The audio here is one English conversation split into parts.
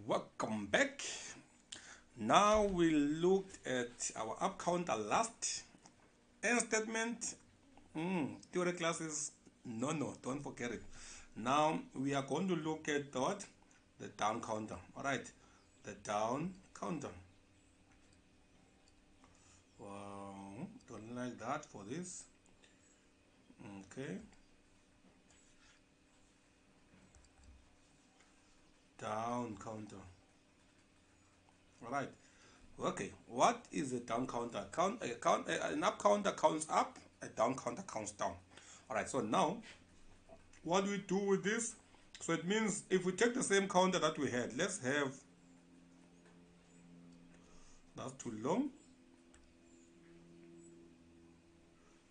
Welcome back. Now we looked at our up counter last. End statement. Theory classes. No, don't forget it. Now we are going to look at what? The down counter. Alright. The down counter. Wow. Don't like that for this. Okay. Down counter. Alright. Okay, what is a down counter? An up counter counts up, a down counter counts down. Alright, so now what do we do with this? So it means if we take the same counter that we had, let's have, that's too long.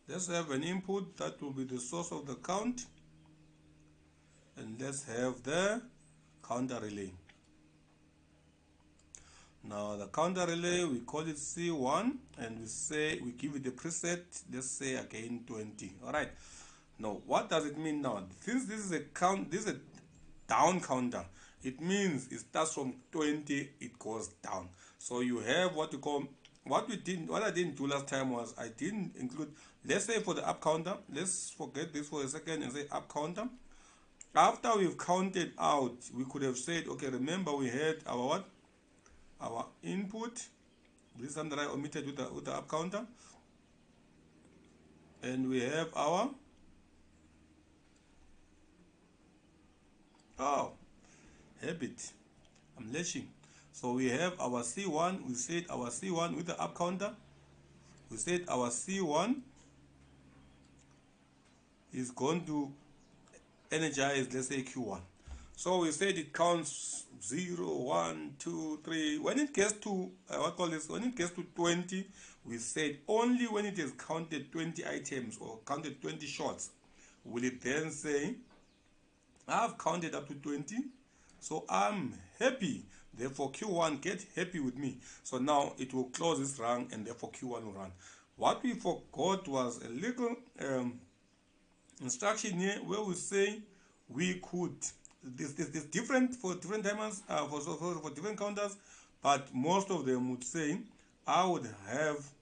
Let's have an input that will be the source of the count, and let's have the counter relay. Now the counter relay, we call it C1, and we give it the preset, let's say again 20. Alright. Now what does it mean now? Since this is a down counter, it means it starts from 20, it goes down. So you have what I didn't do last time was I didn't include, let's say for the up counter, let's forget this for a second and say up counter. After we've counted out, we could have said, okay, remember we had our what? Our input. This is something that I omitted with the up counter. And we have our habit. I'm lashing. So we have our C1. We said our C1 with the up counter. We said our C1 is going to energize, let's say Q1. So we said it counts 0, 1, 2, 3. When it gets to when it gets to 20, we said only when it has counted 20 items or counted 20 shots will it then say, I've counted up to 20, so I'm happy. Therefore Q1 get happy with me. So now it will close this run and therefore Q1 will run. What we forgot was a little instruction here where we say we could, this different for different timers, for different counters, but most of them would say I would have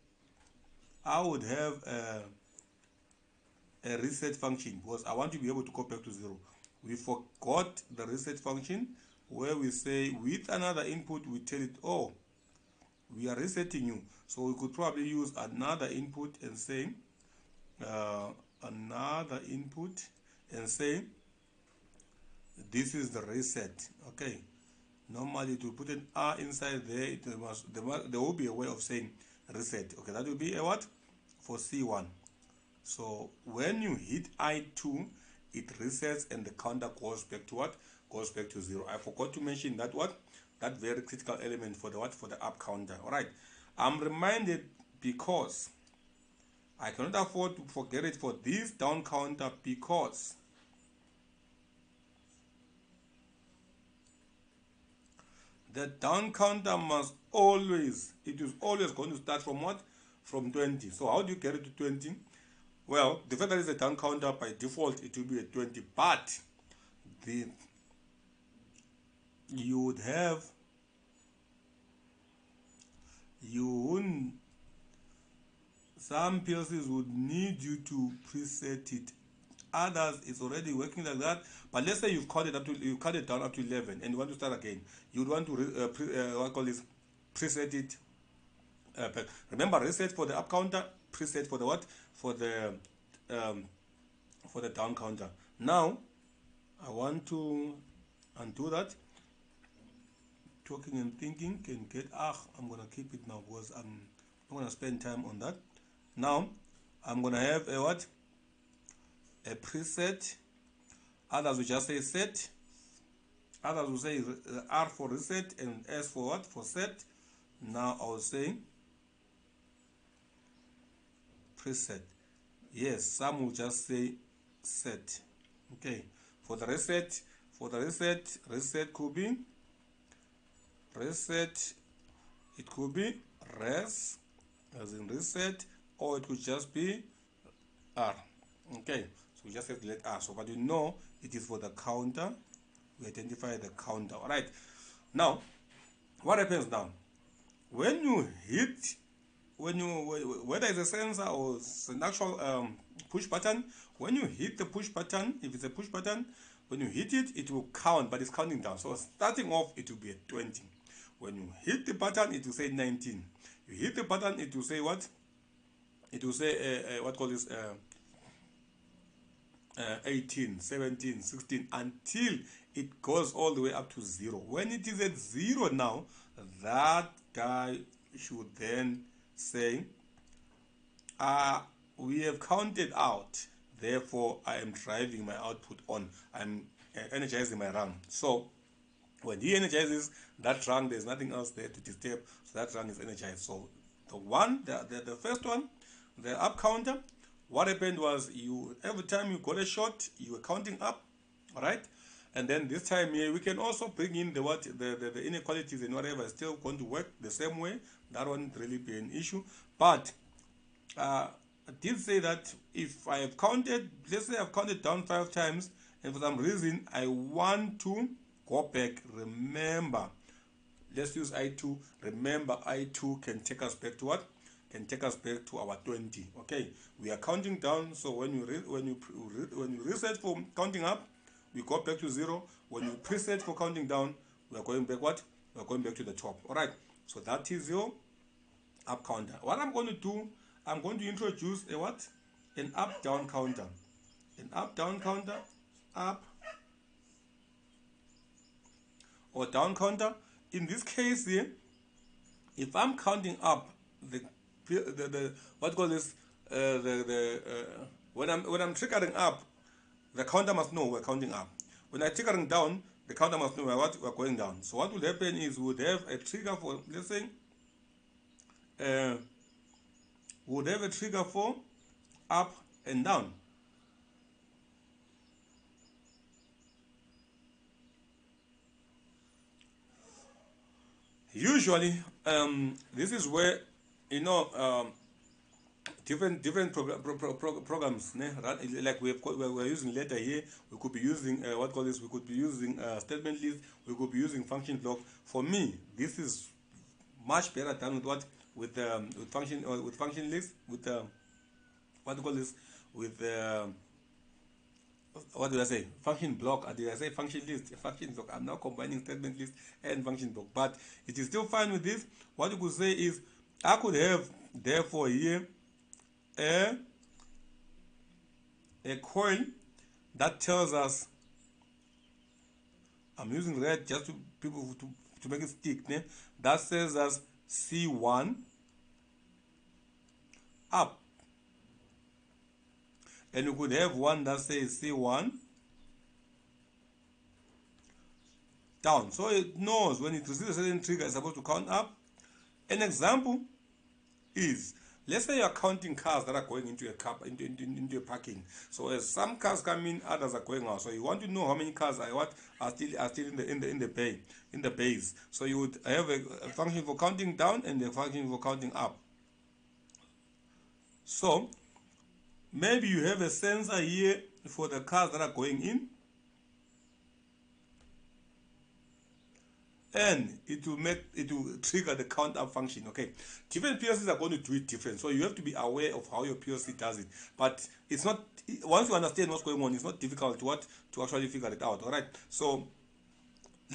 a reset function because I want to be able to go back to 0. We forgot the reset function where we say with another input we tell it, oh, we are resetting you. So we could probably use another input and say this is the reset. Okay, normally to put an R inside there, there will be a way of saying reset. Okay, that will be a what for C1. So when you hit I2, it resets and the counter goes back to what? Goes back to 0. I forgot to mention that that very critical element for the for the up counter. Alright. I'm reminded because I cannot afford to forget it for this down counter, because the down counter must always, it is always going to start from what? From 20. So how do you get it to 20? Well, the fact that it's a down counter, by default it will be a 20, but some PLCs would need you to preset it. Others, it's already working like that. But let's say you cut it down up to 11 and you want to start again. You would want to preset it. Remember, reset for the up counter, preset for the what? For the down counter. Now I want to undo that. Talking and thinking can get I'm gonna keep it now because I'm gonna spend time on that. Now I'm gonna have a what? A preset. Others will just say set. Others will say R for reset and S for what? For set. Now I'll say preset. Yes, some will just say set. Okay. For the reset could be reset. It could be res, as in reset, or it could just be R. Okay, so we just have to let R. So, but you know it is for the counter. We identify the counter. All right. Now, what happens now? When you hit, whether it's a sensor or it's an actual push button, when you hit the push button, if it's a push button, when you hit it, it will count, but it's counting down. So starting off, it will be at 20. When you hit the button, it will say 19. You hit the button, it will say what? It will say what call this 18, 17, 16, until it goes all the way up to 0. When it is at 0 now, that guy should then say, we have counted out, therefore I am driving my output on. I'm energizing my run. So when he energizes that run, there's nothing else there to disturb, so that run is energized. So the first one, the up counter, what happened was, you every time you got a shot, you were counting up, all right? And then this time here, we can also bring in the inequalities and whatever is still going to work the same way. That won't really be an issue. But I did say that if I have counted, let's say I've counted down 5 times, and for some reason I want to go back, remember, let's use I2. Remember, I2 can take us back to what? Can take us back to our 20. Okay, we are counting down. So when you reset for counting up, we go back to 0. When you preset for counting down, we are going back what? We are going back to the top. All right. So that is your up counter. What I'm going to do, I'm going to introduce a what? An up down counter. An up down counter, up or down counter. In this case here, if I'm counting up, the what call this when I'm triggering up, the counter must know we're counting up. When I'm triggering down, the counter must know we're going down. So what will happen is we would have a trigger for, let's say, we would have a trigger for up and down. Usually, this is where, you know, different programs, like we're using letter here. We could be using what call this? We could be using statement list. We could be using function block. For me, this is much better done with what? With function list, with what do you call this? With what did I say? Function block. Did I say function list? Function block. I'm now combining statement list and function block, but it is still fine with this. What you could say is, I could have therefore here a coil that tells us, I'm using red just to people to make it stick, né? That says us C1 up, and you could have one that says C1 down. So it knows when it receives a certain trigger, it's supposed to count up. An example is, let's say you're counting cars that are going into a parking. So as some cars come in, others are going out. So you want to know how many cars are still in the bays. So you would have a function for counting down and a function for counting up. So maybe you have a sensor here for the cars that are going in, and it will trigger the count up function. Okay, different PLCs are going to do it different, so you have to be aware of how your PLC does it. But it's not, once you understand what's going on, it's not difficult to actually figure it out. All right, so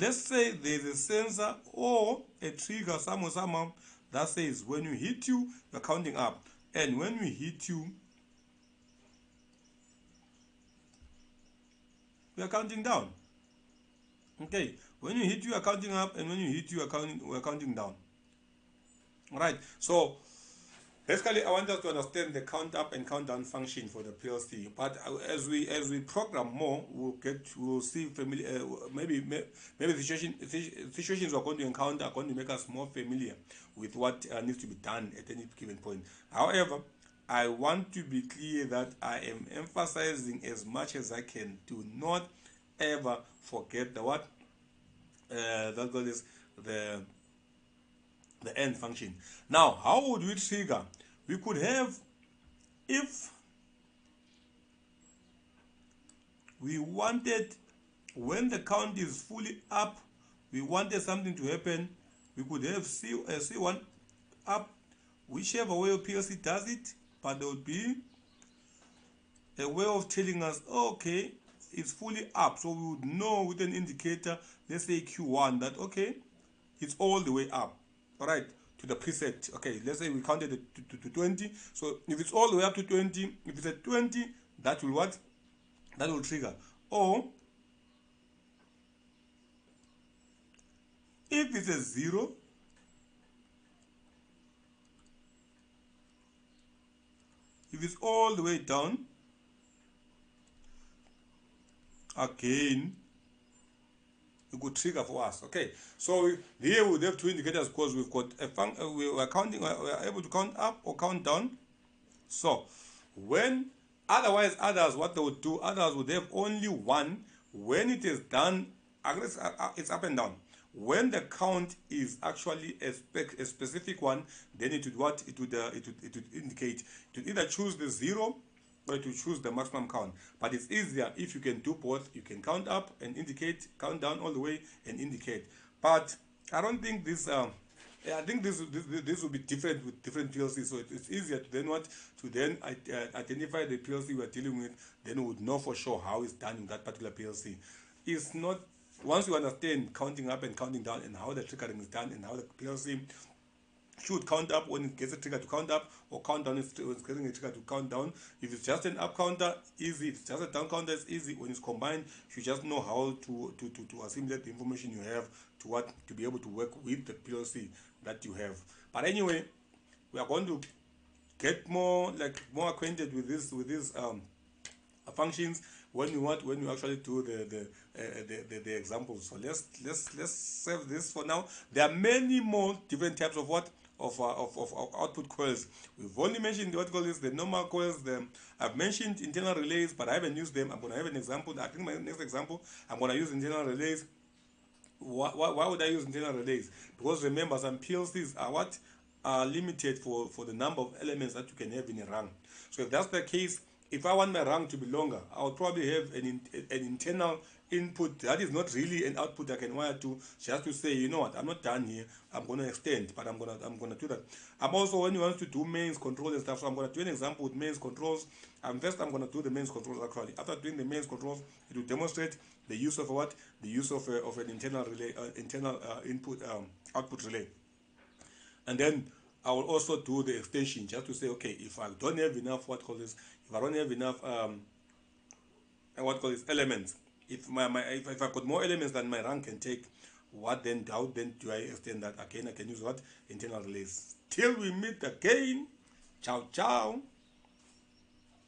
let's say there's a sensor or a trigger somehow that says when you hit you, you're counting up, and when we hit you, we are counting down. Okay, when you hit you are counting up, and when you hit you are counting down. All right, so basically I want us to understand the count up and count down function for the PLC. But as we program more, we'll see familiar, maybe situations we're going to encounter are going to make us more familiar with what needs to be done at any given point. However, I want to be clear that I am emphasizing as much as I can. Do not ever forget the what? That goal is the end function. Now, how would we trigger? We could have, if we wanted, when the count is fully up, we wanted something to happen, we could have C1 up, whichever way PLC does it, but there would be a way of telling us, okay, it's fully up. So we would know with an indicator, let's say Q1, that okay, it's all the way up, all right, to the preset. Okay, let's say we counted it to 20. So if it's all the way up to 20, if it's at 20, that will what? That will trigger. Or if it's a 0, if it's all the way down, again, it could trigger for us. Okay, so here we have two indicators because we've got a we are counting, we are able to count up or count down. So when otherwise others, what they would do, others would have only one. When it is done, it's up and down. When the count is actually a specific one, then it would what it would indicate. It would either choose the 0 or to choose the maximum count. But it's easier if you can do both. You can count up and indicate, count down all the way and indicate. But I don't think this I think this will be different with different PLCs. So it's easier to then identify the PLC we are dealing with. Then we would know for sure how it's done in that particular PLC. It's not, once you understand counting up and counting down and how the triggering is done and how the PLC should count up when it gets a trigger to count up, or count down when it's getting a trigger to count down. If it's just an up counter, easy. If it's just a down counter, it's easy. When it's combined, you just know how to assimilate the information you have to be able to work with the PLC that you have. But anyway, we are going to get more acquainted with these functions when you actually do the examples. So let's save this for now. There are many more different types of output coils. We've only mentioned what coils, the normal coils. I've mentioned internal relays, but I haven't used them. I'm going to have an example. I think my next example, I'm going to use internal relays. Why would I use internal relays? Because remember, some PLCs are limited for the number of elements that you can have in a rung. So if that's the case, if I want my rung to be longer, I would probably have an internal input that is not really an output I can wire to, just to say, you know what, I'm not done here, I'm going to extend, but I'm gonna do that. I'm also, when you want to do mains control and stuff, so I'm going to do an example with mains controls. First I'm going to do the mains controls actually. After doing the mains controls, it will demonstrate the use of what? The use of an internal relay, input output relay. And then I will also do the extension, just to say, okay, if I don't have enough if I don't have enough elements, if I've got more elements than my rung can take, how then do I extend that? Again, I can use what? Internal relays. Till we meet again. Ciao, ciao.